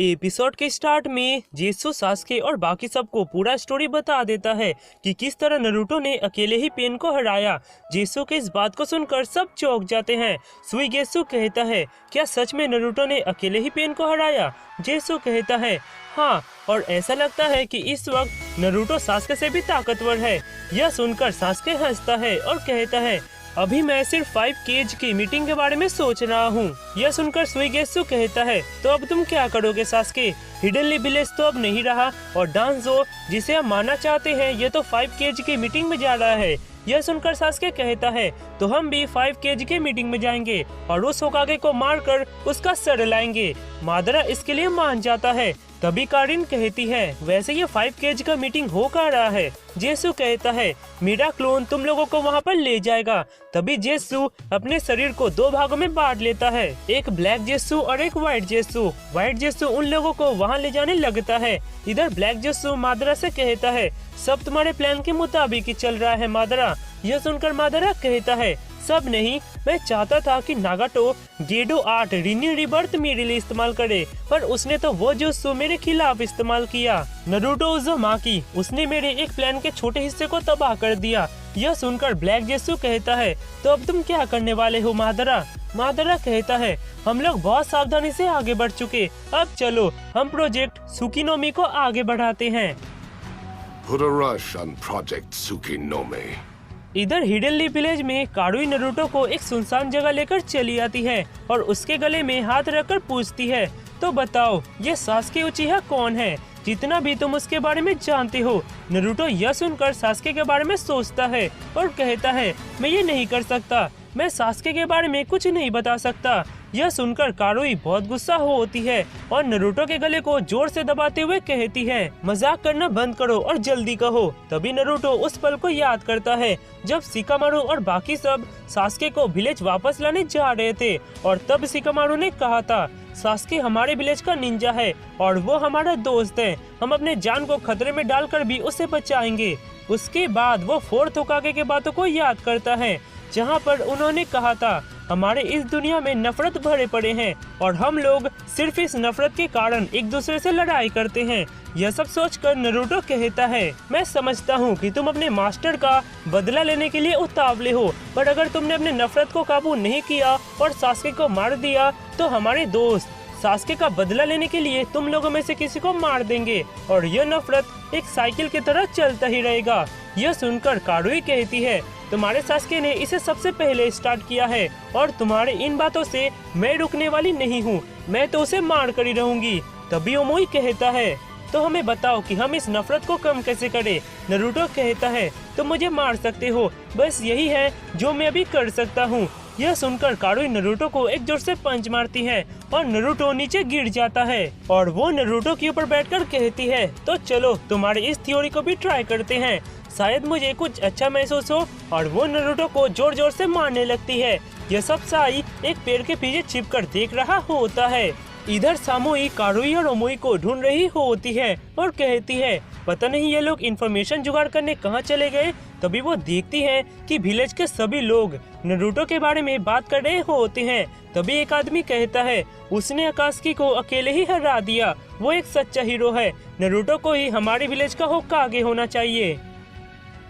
Episode के start में जेत्सु Sasuke और बाकी सबको पूरा स्टोरी बता देता है कि किस तरह नारुतो ने अकेले ही पेन को हराया। जेत्सु के इस बात को सुनकर सब चौंक जाते हैं। सुइगेत्सु कहता है, क्या सच में नारुतो ने अकेले ही पेन को हराया? जेत्सु कहता है, हाँ, और ऐसा लगता है कि इस वक्त नारुतो सास्के से भी ताकतवर है। यह सुनकर सास्के हंसता है और कहता है, अभी मैं सिर्फ 5 केज की मीटिंग के बारे में सोच रहा हूँ। यह सुनकर सुइगेत्सु कहता है, तो अब तुम क्या करोगे सास्के? हिडनली विलेज तो अब नहीं रहा और डांजो जिसे हम मानना चाहते हैं ये तो 5 केज की मीटिंग में जा रहा है। यह सुनकर सास्के कहता है, तो हम भी 5 केज की मीटिंग में जाएंगे और उस होकागे को मारकर उसका सर लाएंगे। मादरा इसके लिए मान जाता है। तभी कारिन कहती है, वैसे ये 5 केज का मीटिंग हो कहाँ रहा है? जेत्सु कहता है, मेरा क्लोन तुम लोगों को वहाँ पर ले जाएगा। तभी जेत्सु अपने शरीर को 2 भागों में बांट लेता है, एक ब्लैक जेत्सु और एक व्हाइट जेत्सु। व्हाइट जेत्सु उन लोगों को वहाँ ले जाने लगता है। इधर ब्लैक जेत्सु मादरा से कहता है, सब तुम्हारे प्लान के मुताबिक ही चल रहा है मादरा। यह सुनकर मादरा कहता है, सब नहीं, मैं चाहता था कि नागाटो गेडो 8 रिन्यू रिबर्थ मेरे लिए इस्तेमाल करे, पर उसने तो वो जुत्सु मेरे खिलाफ इस्तेमाल किया। नारुतो उज़ुमाकी, उसने मेरे एक प्लान के छोटे हिस्से को तबाह कर दिया। यह सुनकर ब्लैक जेत्सु कहता है, तो अब तुम क्या करने वाले हो मादरा? मादरा कहता है, हम लोग बहुत सावधानी से आगे बढ़ चुके, अब चलो हम प्रोजेक्ट सुकिनोमी को आगे बढ़ाते हैं। Put a rush on Project Tsukinome. इधर हिडनली विलेज में कारुई नारुतो को एक सुनसान जगह लेकर चली आती है और उसके गले में हाथ रखकर पूछती है, तो बताओ ये सास्के उचिहा कौन है, जितना भी तुम उसके बारे में जानते हो? नारुतो यह सुनकर सास्के के बारे में सोचता है और कहता है, मैं ये नहीं कर सकता, मैं सास्के के बारे में कुछ नहीं बता सकता। यह सुनकर कारुई बहुत गुस्सा होती है और नारुतो के गले को जोर से दबाते हुए कहती है, मजाक करना बंद करो और जल्दी कहो। तभी नारुतो उस पल को याद करता है जब शिकामारु और बाकी सब सास्के को विलेज वापस लाने जा रहे थे और तब शिकामारु ने कहा था, सास्के हमारे विलेज का निंजा है और वो हमारा दोस्त है, हम अपने जान को खतरे में डालकर भी उसे बचाएंगे। उसके बाद वो 4th होकागे के बातों को याद करता है जहाँ पर उन्होंने कहा था, हमारे इस दुनिया में नफरत भरे पड़े हैं और हम लोग सिर्फ इस नफरत के कारण एक दूसरे से लड़ाई करते हैं। यह सब सोचकर नारुतो कहता है, मैं समझता हूँ कि तुम अपने मास्टर का बदला लेने के लिए उतावले हो, पर अगर तुमने अपने नफरत को काबू नहीं किया और सास्के को मार दिया तो हमारे दोस्त सास्के का बदला लेने के लिए तुम लोगों में से किसी को मार देंगे और यह नफरत एक साइकिल की तरह चलता ही रहेगा। यह सुनकर कारुई कहती है, तुम्हारे सास्के ने इसे सबसे पहले स्टार्ट किया है और तुम्हारे इन बातों से मैं रुकने वाली नहीं हूँ, मैं तो उसे मार कर ही रहूंगी। तभी ओमोई कहता है, तो हमें बताओ कि हम इस नफरत को कम कैसे करें? नारुतो कहता है, तुम मुझे मार सकते हो, बस यही है जो मैं अभी कर सकता हूँ। यह सुनकर कारुई नारुतो को एक जोर से पंच मारती है और नारुतो नीचे गिर जाता है और वो नारुतो के ऊपर बैठकर कहती है, तो चलो तुम्हारी इस थ्योरी को भी ट्राई करते हैं, शायद मुझे कुछ अच्छा महसूस हो। और वो नारुतो को जोर जोर से मारने लगती है। यह सब साई एक पेड़ के पीछे छिपकर देख रहा होता है। इधर सामोई कारुई और ओमोई को ढूंढ रही होती है और कहती है, पता नहीं ये लोग इन्फॉर्मेशन जुगाड़ करने कहाँ चले गए। तभी वो देखती है कि विलेज के सभी लोग नारुतो के बारे में बात कर रहे होते हैं। तभी एक आदमी कहता है, उसने अकात्सुकी को अकेले ही हरा दिया, वो एक सच्चा हीरो है, नारुतो को ही हमारे विलेज का होकागे होना चाहिए।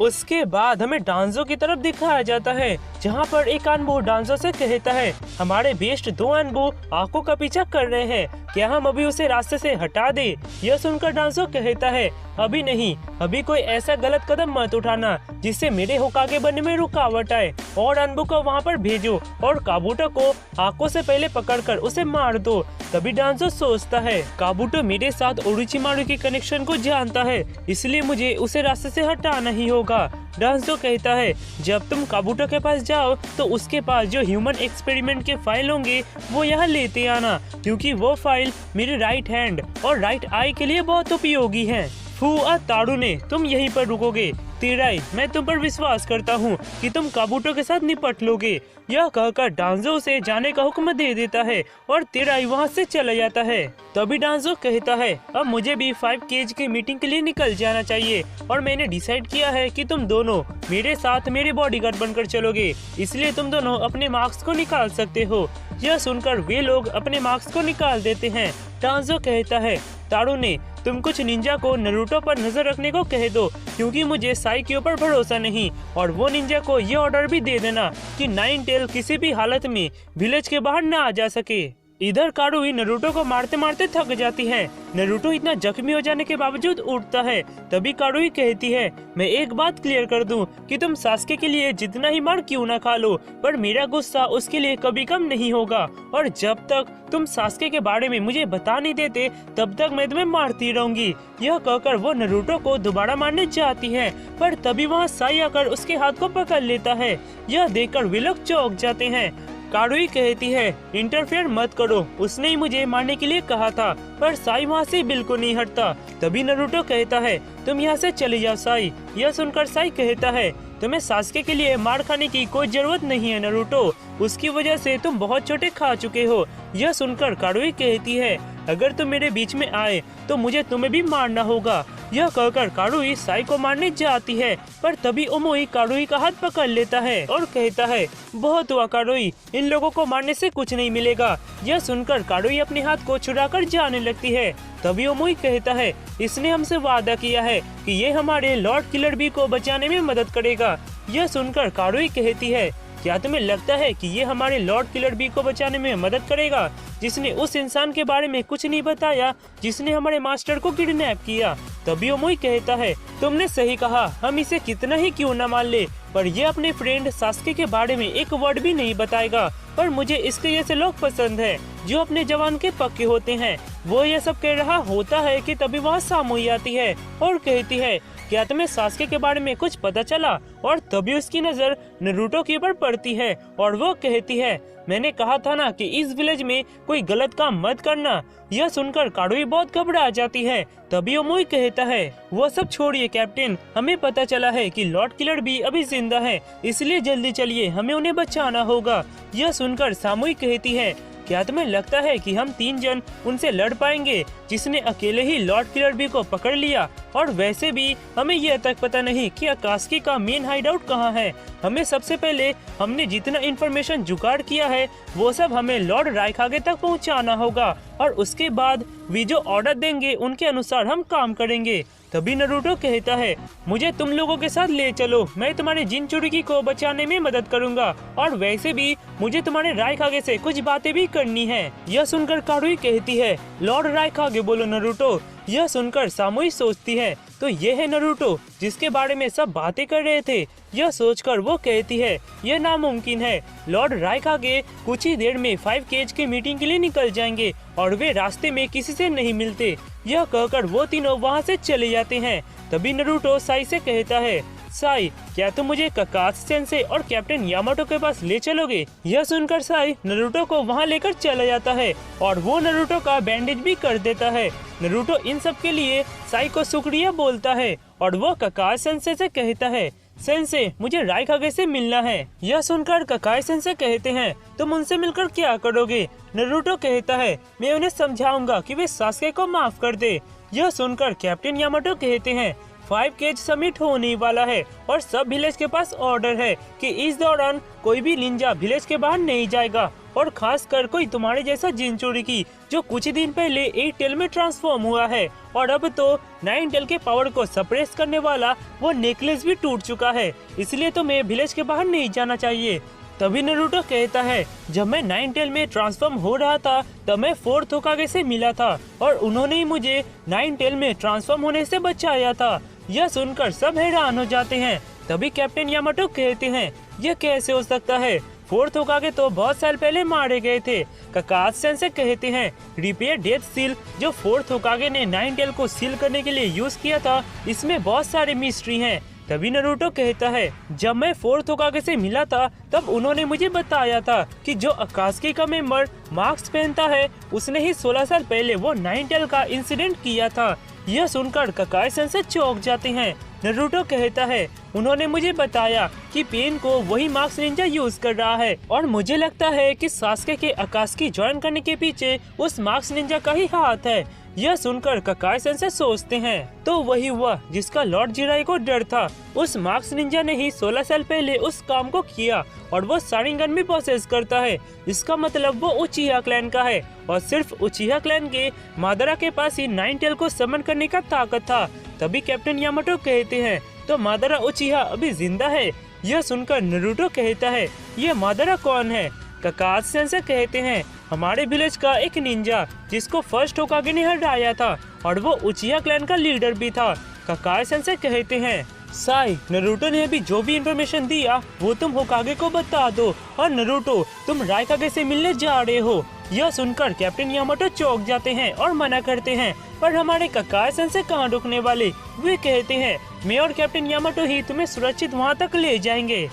उसके बाद हमें डांजो की तरफ दिखाया जाता है जहाँ पर एक अनबू डांजो से कहता है, हमारे बेस्ट 2 अनबू आंखों का पीछा कर रहे हैं, क्या हम अभी उसे रास्ते से हटा दे? यह सुनकर डांजो कहता है, अभी नहीं, अभी कोई ऐसा गलत कदम मत उठाना जिससे मेरे होकागे बनने में रुकावट आए, और अनबू को वहाँ पर भेजो और काबूटो को आंखों से पहले पकड़कर उसे मार दो। तभी डांजो सोचता है, काबूटो मेरे साथ ओरोचिमारू की कनेक्शन को जानता है, इसलिए मुझे उसे रास्ते से हटाना ही होगा। डांजो कहता है, जब तुम काबूटो के पास जाओ तो उसके पास जो ह्यूमन एक्सपेरिमेंट के फाइल होंगे वो यहाँ लेते आना, क्योंकि वो फाइल मेरे राइट हैंड और राइट आई के लिए बहुत उपयोगी है। फुआ तारुने, तुम यहीं पर रुकोगे, तेराई, मैं तुम पर विश्वास करता हूँ कि तुम काबूटो के साथ निपट लोगे। यह कहकर डांजो उसे जाने का हुक्म दे देता है और तेराई वहाँ से चला जाता है। तभी डांजो कहता है, अब मुझे भी 5 केज की मीटिंग के लिए निकल जाना चाहिए और मैंने डिसाइड किया है कि तुम दोनों मेरे साथ मेरे बॉडीगार्ड बनकर चलोगे, इसलिए तुम दोनों अपने मार्क्स को निकाल सकते हो। यह सुनकर वे लोग अपने मार्क्स को निकाल देते हैं। डांजो कहता है, तारू ने तुम कुछ निंजा को नरूटो पर नजर रखने को कह दो, क्योंकि मुझे साई के ऊपर भरोसा नहीं, और वो निंजा को ये ऑर्डर भी दे देना कि नाइन टेल किसी भी हालत में विलेज के बाहर न आ जा सके। इधर कारुई नरूटो को मारते मारते थक जाती है। नरूटो इतना जख्मी हो जाने के बावजूद उठता है। तभी कारुई कहती है, मैं एक बात क्लियर कर दूं कि तुम सास्के के लिए जितना ही मार क्यों ना खा लो, पर मेरा गुस्सा उसके लिए कभी कम नहीं होगा, और जब तक तुम सास्के के बारे में मुझे बता नहीं देते तब तक मैं तुम्हें मारती रहूंगी। यह कहकर वो नरूटो को दोबारा मारने जाती है, पर तभी वहाँ साई आकर उसके हाथ को पकड़ लेता है। यह देखकर वे लोग चौंक जाते हैं। कारुई कहती है, इंटरफेयर मत करो, उसने ही मुझे मारने के लिए कहा था, पर साई वहाँ से बिल्कुल नहीं हटता। तभी नरूटो कहता है, तुम यहाँ से चले जाओ साई। यह सुनकर साई कहता है, तुम्हें सास्के के लिए मार खाने की कोई जरूरत नहीं है नरूटो, उसकी वजह से तुम बहुत चोटें खा चुके हो। यह सुनकर कारुई कहती है, अगर तुम मेरे बीच में आए तो मुझे तुम्हें भी मारना होगा। यह कहकर कारुई साई को मारने जाती है, पर तभी ओमोई कारुई का हाथ पकड़ लेता है और कहता है, बहुत हुआ कारुई, इन लोगों को मारने से कुछ नहीं मिलेगा। यह सुनकर कारुई अपने हाथ को छुड़ाकर जाने लगती है। तभी ओमोई कहता है, इसने हमसे वादा किया है कि ये हमारे लॉर्ड किलर बी को बचाने में मदद करेगा। यह सुनकर कारुई कहती है, क्या तुम्हें लगता है कि ये हमारे लॉर्ड किलर बी को बचाने में मदद करेगा, जिसने उस इंसान के बारे में कुछ नहीं बताया जिसने हमारे मास्टर को किडनैप किया? तभी ओमोई कहता है, तुमने सही कहा, हम इसे कितना ही क्यों न मान ले, पर ये अपने फ्रेंड सास्के के बारे में एक वर्ड भी नहीं बताएगा। पर मुझे इसके जैसे लोग पसंद है जो अपने जवान के पक्के होते हैं। वो ये सब कह रहा होता है कि तभी वहाँ सामोई आती है और कहती है, क्या तुम्हें सास्के के बारे में कुछ पता चला? और तभी उसकी नजर नरूटो के ऊपर पड़ती है और वो कहती है, मैंने कहा था ना कि इस विलेज में कोई गलत काम मत करना। यह सुनकर कारुई बहुत घबरा जाती है। तभी ओमोई कहता है, वो सब छोड़िए कैप्टन, हमें पता चला है कि लॉर्ड किलर भी अभी जिंदा है, इसलिए जल्दी चलिए, हमें उन्हें बचाना होगा। यह सुनकर सामोई कहती है, क्या तुम्हें लगता है कि हम 3 जन उनसे लड़ पाएंगे, जिसने अकेले ही लॉर्ड किलर बी को पकड़ लिया? और वैसे भी हमें यह तक पता नहीं कि अकास्की का मेन हाइडआउट कहाँ है। हमें सबसे पहले हमने जितना इन्फॉर्मेशन जुगाड़ किया है वो सब हमें लॉर्ड राइकागे तक पहुँचाना होगा, और उसके बाद वे जो ऑर्डर देंगे उनके अनुसार हम काम करेंगे। तभी नरूटो कहता है, मुझे तुम लोगों के साथ ले चलो, मैं तुम्हारे जिनचुरिकी को बचाने में मदद करूंगा, और वैसे भी मुझे तुम्हारे राइकागे से कुछ बातें भी करनी है। यह सुनकर कारुई कहती है, लॉर्ड राइकागे बोलो नरूटो। यह सुनकर सामोई सोचती है, तो ये है नरूटो जिसके बारे में सब बातें कर रहे थे। यह सोचकर वो कहती है, यह नामुमकिन है, लॉर्ड राइकागे कुछ ही देर में 5 केज की मीटिंग के लिए निकल जाएंगे और वे रास्ते में किसी से नहीं मिलते। यह कहकर वो तीनों वहाँ से चले जाते हैं। तभी नरूटो साई से कहता है, साई, क्या तुम मुझे ककात्सु सेंसे और कैप्टन यामाटो के पास ले चलोगे? यह सुनकर साई नरूटो को वहाँ लेकर चला जाता है और वो नरूटो का बैंडेज भी कर देता है। नरूटो इन सब के लिए साई को शुक्रिया बोलता है और वो ककात्सु सेंसे से कहता है, सेंसे, मुझे राइकागे से मिलना है। यह सुनकर ककाई सेंसे कहते हैं, तुम उनसे मिलकर क्या करोगे? नरूटो कहता है, मैं उन्हें समझाऊंगा कि वे सास्के को माफ कर दे। यह सुनकर कैप्टन यामाटो कहते हैं, 5 केज समिट होने वाला है और सब विलेज के पास ऑर्डर है कि इस दौरान कोई भी निंजा विलेज के बाहर नहीं जाएगा, और खास कर कोई तुम्हारे जैसा जिनचुरिकी जो कुछ दिन पहले 8 टेल में ट्रांसफॉर्म हुआ है, और अब तो 9 टेल के पावर को सप्रेस करने वाला वो नेकलेस भी टूट चुका है, इसलिए तुम्हें विलेज के बाहर नहीं जाना चाहिए। तभी नरूटो कहता है, जब मैं 9 टेल में ट्रांसफॉर्म हो रहा था तब मैं 4th होकागे से मिला था और उन्होंने ही मुझे 9 टेल में ट्रांसफॉर्म होने से बचाया था। यह सुनकर सब हैरान हो जाते हैं। तभी कैप्टन यामाटो कहते हैं, यह कैसे हो सकता है? 4th होकागे तो बहुत साल पहले मारे गए थे। ककात्सु सेंसे कहते हैं, रिपेयर डेथ सील जो 4th होकागे ने 9 टेल को सील करने के लिए यूज किया था, इसमें बहुत सारे मिस्ट्री हैं। तभी नरूटो कहता है, जब मैं 4th होकागे से मिला था तब उन्होंने मुझे बताया था कि जो अकास्की का मेंबर मास्क पहनता है उसने ही 16 साल पहले वो 9 टेल का इंसिडेंट किया था। यह सुनकर ककाई सेंसेई चौंक जाते हैं। नरूटो कहता है, उन्होंने मुझे बताया कि पेन को वही मार्क्स निंजा यूज कर रहा है और मुझे लगता है कि सास्के के अकात्सुकी ज्वाइन करने के पीछे उस मार्क्स निंजा का ही हाथ है। यह सुनकर ककाई सेंसेई सोचते हैं, तो वही हुआ जिसका लॉर्ड जिराई को डर था। उस मार्क्स निंजा ने ही 16 साल पहले उस काम को किया और वो शारिंगन भी प्रोसेस करता है। इसका मतलब वो उचिहा क्लैन का है और सिर्फ उचिहा क्लैन के मादरा के पास ही नाइन टेल को समन करने का ताकत था। तभी कैप्टन यामाटो कहते हैं, तो मादरा उचिहा अभी जिंदा है। यह सुनकर नरूटो कहता है, ये मादरा कौन है? ककाई सेंसेई कहते हैं, हमारे विलेज का एक निंजा जिसको फर्स्ट होकागे ने हराया था और वो उचिहा क्लैन का लीडर भी था। ककाई सेंसेई कहते हैं, साई, नरूटो ने अभी जो भी इंफॉर्मेशन दिया वो तुम होकागे को बता दो और नरूटो तुम राइकागे से मिलने जा रहे हो। यह सुनकर कैप्टन यामाटो चौंक जाते हैं और मना करते हैं, पर हमारे ककाई सेंसेई कहाँ रुकने वाले? वे कहते हैं, मैं और कैप्टन यामाटो ही तुम्हें सुरक्षित वहाँ तक ले जाएंगे।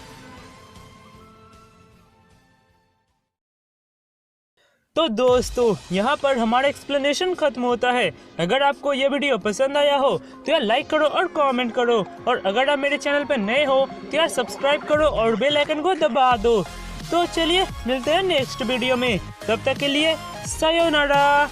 तो दोस्तों, यहाँ पर हमारा एक्सप्लेनेशन खत्म होता है। अगर आपको यह वीडियो पसंद आया हो तो यार लाइक करो और कमेंट करो, और अगर आप मेरे चैनल पर नए हो तो यार सब्सक्राइब करो और बेल आइकन को दबा दो। तो चलिए मिलते हैं नेक्स्ट वीडियो में, तब तक के लिए सायोनारा।